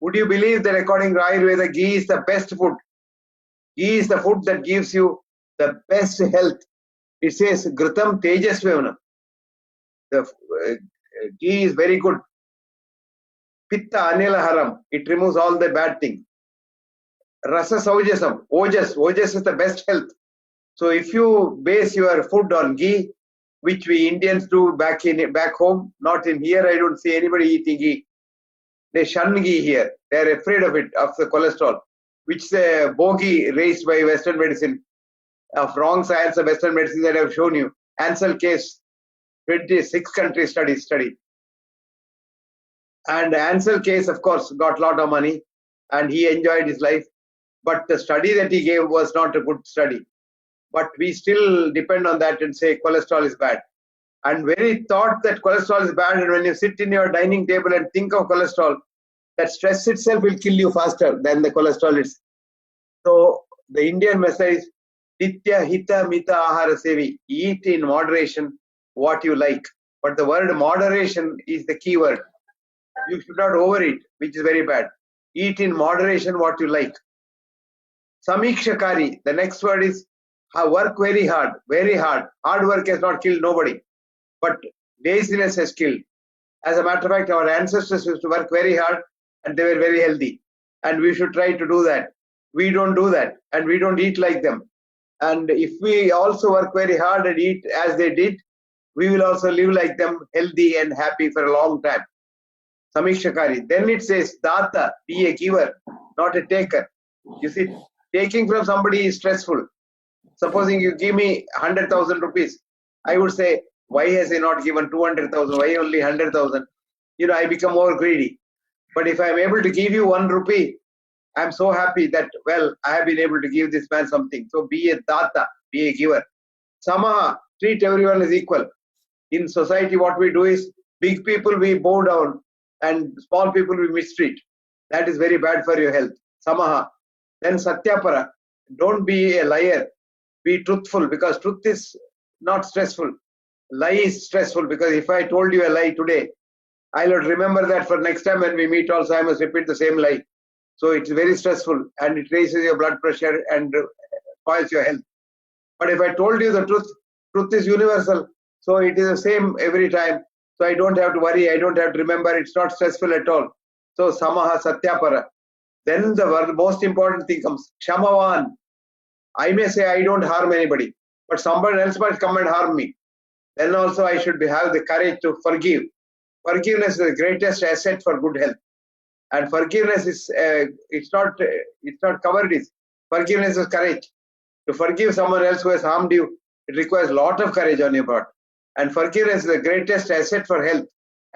Would you believe that according to Ayurveda, ghee is the best food? Ghee is the food that gives you the best health. It says, Ghritam Tejasvyanam. The ghee is very good. Pitta Anilaharam. It removes all the bad things. Rasa Saujasam. Ojas is the best health. So if you base your food on ghee, which we Indians do back home, not in here, I don't see anybody eating ghee. They shun ghee here. They are afraid of it, of the cholesterol, which is a bogey raised by Western medicine, of wrong science of Western medicine that I have shown you. Ansel case, 26 country study. And Ansel case, of course, got a lot of money and he enjoyed his life. But the study that he gave was not a good study. But we still depend on that and say cholesterol is bad. And very thought that cholesterol is bad, and when you sit in your dining table and think of cholesterol, that stress itself will kill you faster than the cholesterol is. So the Indian message is Nitya Hita Mita Ahara Sevi. Eat in moderation what you like. But the word moderation is the key word. You should not overeat, which is very bad. Eat in moderation what you like. Samikshakari. The next word is work very hard, very hard. Hard work has not killed nobody, but laziness has killed. As a matter of fact, our ancestors used to work very hard and they were very healthy. And we should try to do that. We don't do that and we don't eat like them. And if we also work very hard and eat as they did, we will also live like them, healthy and happy for a long time. Samikshakari. Then it says, Data, be a giver, not a taker. You see, taking from somebody is stressful. Supposing you give me 100,000 rupees, I would say, why has he not given 200,000? Why only 100,000? I become more greedy. But if I am able to give you 1 rupee, I am so happy that, well, I have been able to give this man something. So be a data, be a giver. Samaha, treat everyone as equal. In society, what we do is, big people we bow down and small people we mistreat. That is very bad for your health. Samaha. Then Satyapara, don't be a liar. Be truthful, because truth is not stressful. Lie is stressful, because if I told you a lie today, I'll remember that for next time when we meet also I must repeat the same lie. So it's very stressful and it raises your blood pressure and spoils your health. But if I told you the truth, truth is universal. So it is the same every time. So I don't have to worry, I don't have to remember, it's not stressful at all. So Samaha Satyapara. Then the most important thing comes, Shamavan. I may say I don't harm anybody, but somebody else might come and harm me. Then also I should have the courage to forgive. Forgiveness is the greatest asset for good health. And forgiveness is, it's not cowardice. Forgiveness is courage. To forgive someone else who has harmed you, it requires a lot of courage on your part. And forgiveness is the greatest asset for health.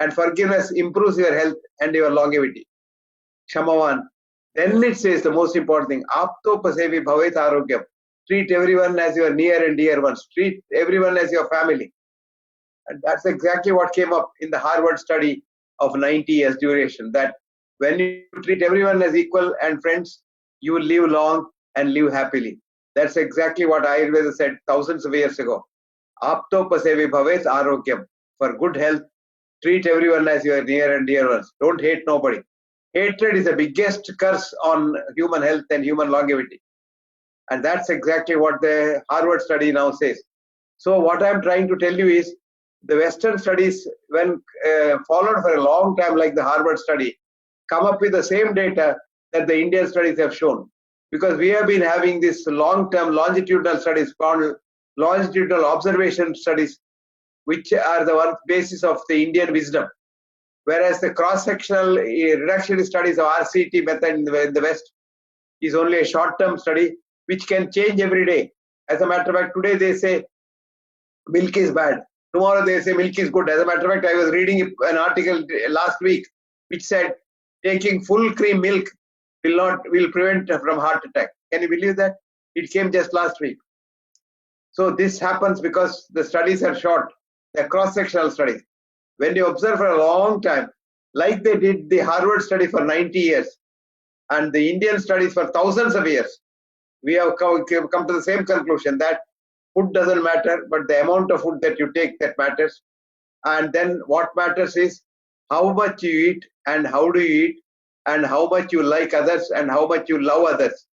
And forgiveness improves your health and your longevity. Shamavan. Then it says the most important thing, Aptopasevi Bhavet Arogyam. Treat everyone as your near and dear ones. Treat everyone as your family. And that's exactly what came up in the Harvard study of 90 years duration, that when you treat everyone as equal and friends, you will live long and live happily. That's exactly what Ayurveda said thousands of years ago. Aptopasevi Bhavet Arogyam. For good health, treat everyone as your near and dear ones. Don't hate nobody. Hatred is the biggest curse on human health and human longevity. And that's exactly what the Harvard study now says. So what I'm trying to tell you is, the Western studies, when followed for a long time, like the Harvard study, come up with the same data that the Indian studies have shown. Because we have been having this long-term longitudinal studies called longitudinal observation studies, which are the one basis of the Indian wisdom. Whereas the cross-sectional reductionist studies of RCT method in the West is only a short-term study, which can change every day. As a matter of fact, today they say milk is bad. Tomorrow they say milk is good. As a matter of fact, I was reading an article last week which said taking full cream milk will prevent from heart attack. Can you believe that? It came just last week. So this happens because the studies are short. They're cross-sectional studies. When you observe for a long time, like they did the Harvard study for 90 years and the Indian studies for thousands of years, we have come to the same conclusion that food doesn't matter, but the amount of food that you take that matters. And then what matters is how much you eat and how do you eat and how much you like others and how much you love others.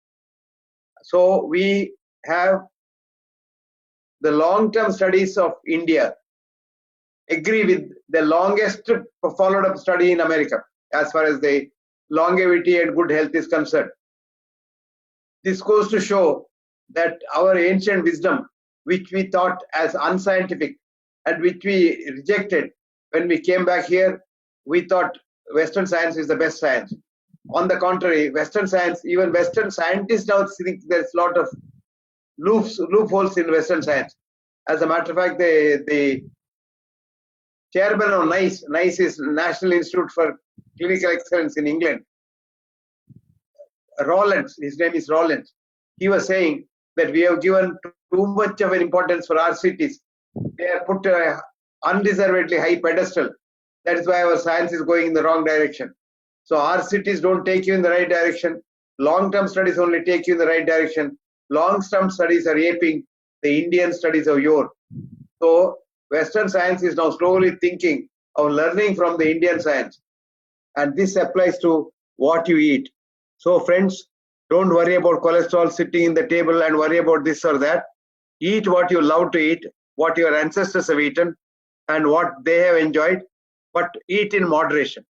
So we have the long-term studies of India agree with the longest followed up study in America as far as the longevity and good health is concerned. This goes to show that our ancient wisdom, which we thought as unscientific and which we rejected when we came back here, we thought Western science is the best science. On the contrary, Western science, even Western scientists now think there's a lot of loopholes in Western science. As a matter of fact, the chairman of NICE is National Institute for Clinical Excellence in England, Rollins, his name is Rollins. He was saying that we have given too much of an importance for our cities. They are put undeservedly high pedestal. That is why our science is going in the wrong direction. So our cities don't take you in the right direction. Long-term studies only take you in the right direction. Long-term studies are aping the Indian studies of yore. So Western science is now slowly thinking of learning from the Indian science. And this applies to what you eat. So friends, don't worry about cholesterol sitting in the table and worry about this or that. Eat what you love to eat, what your ancestors have eaten and what they have enjoyed, but eat in moderation.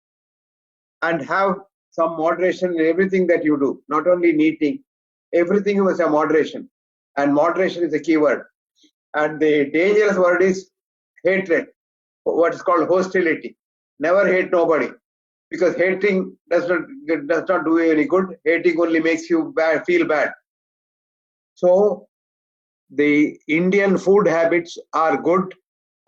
And have some moderation in everything that you do, not only in eating, everything must have moderation. And moderation is the key word. And the dangerous word is hatred, what is called hostility. Never hate nobody, because hating does not do you any good. Hating only makes you feel bad. So the Indian food habits are good,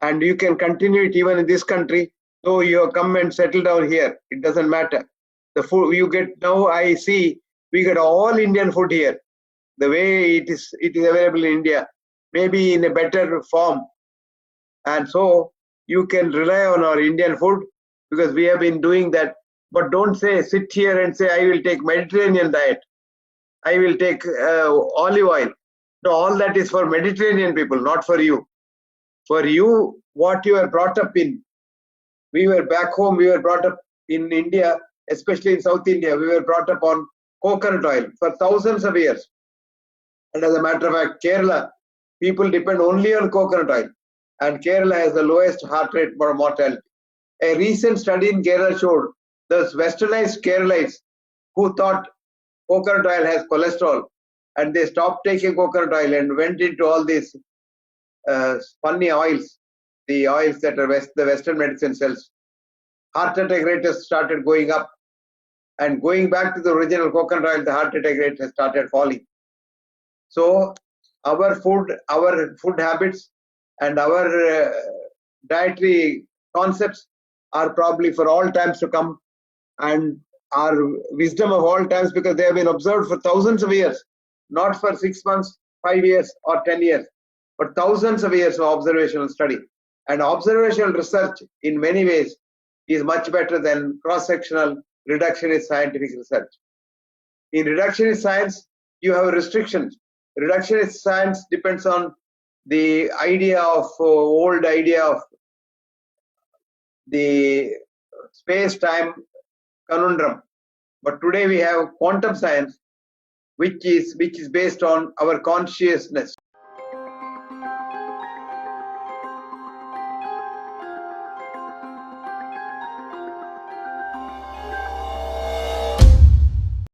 and you can continue it even in this country. So you come and settle down here, it doesn't matter. The food you get now, I see we get all Indian food here. The way it is available in India, maybe in a better form. And so you can rely on our Indian food because we have been doing that. But don't sit here and say, I will take Mediterranean diet. I will take olive oil. No, all that is for Mediterranean people, not for you. For you, what you are brought up in. We were back home, we were brought up in India, especially in South India, we were brought up on coconut oil for thousands of years. And as a matter of fact, Kerala, people depend only on coconut oil. And Kerala has the lowest heart rate for mortality. A recent study in Kerala showed those westernized Keralites who thought coconut oil has cholesterol, and they stopped taking coconut oil and went into all these funny oils, the oils that are the Western medicine sells. Heart attack rate has started going up, and going back to the original coconut oil, the heart attack rate has started falling. So our food habits and our dietary concepts are probably for all times to come, and our wisdom of all times, because they have been observed for thousands of years, not for 6 months, 5 years or 10 years, but thousands of years of observational study. And observational research in many ways is much better than cross-sectional reductionist scientific research. In reductionist science, you have restrictions. Reductionist science depends on the idea of old idea of the space-time conundrum. But today we have quantum science, which is based on our consciousness.